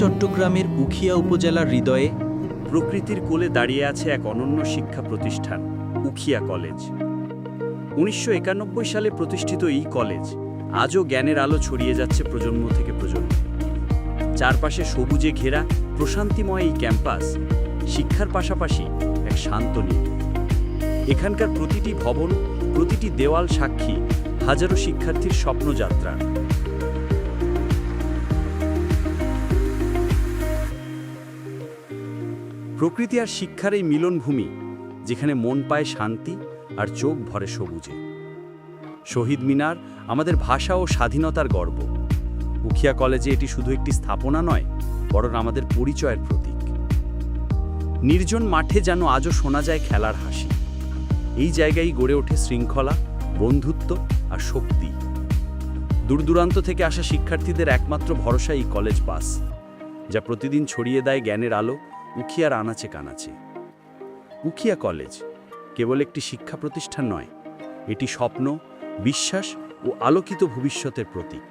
চট্টগ্রামের উখিয়া উপজেলার হৃদয়ে প্রকৃতির কোলে দাঁড়িয়ে আছে এক অনন্য শিক্ষা প্রতিষ্ঠান উখিয়া কলেজ। 1991 সালে প্রতিষ্ঠিত এই কলেজ আজও জ্ঞানের আলো ছড়িয়ে যাচ্ছে প্রজন্ম থেকে প্রজন্ম। চারপাশে সবুজে ঘেরা প্রশান্তিময় এই ক্যাম্পাস শিক্ষার পাশাপাশি এক শান্ত নীড়। এখানকার প্রতিটি ভবন, প্রতিটি দেওয়াল সাক্ষী হাজারো শিক্ষার্থীর স্বপ্নযাত্রা। প্রকৃতি আর শিক্ষার এই মিলনভূমি, যেখানে মন পায় শান্তি আর চোখ ভরে সবুজে। শহীদ মিনার আমাদের ভাষা ও স্বাধীনতার গর্ব। উখিয়া কলেজে এটি শুধু একটি স্থাপনা নয়, বরং আমাদের পরিচয়ের প্রতীক। নির্জন মাঠে যেন আজও শোনা যায় খেলার হাসি। এই জায়গায় গড়ে ওঠে শৃঙ্খলা, বন্ধুত্ব আর শক্তি। দূর দূরান্ত থেকে আসা শিক্ষার্থীদের একমাত্র ভরসা এই কলেজ বাস, যা প্রতিদিন ছড়িয়ে দেয় জ্ঞানের আলো উখিয়ার আনাচে কানাচে। উখিয়া কলেজ কেবল একটি শিক্ষা প্রতিষ্ঠান নয়, এটি স্বপ্ন, বিশ্বাস ও আলোকিত ভবিষ্যতের প্রতীক।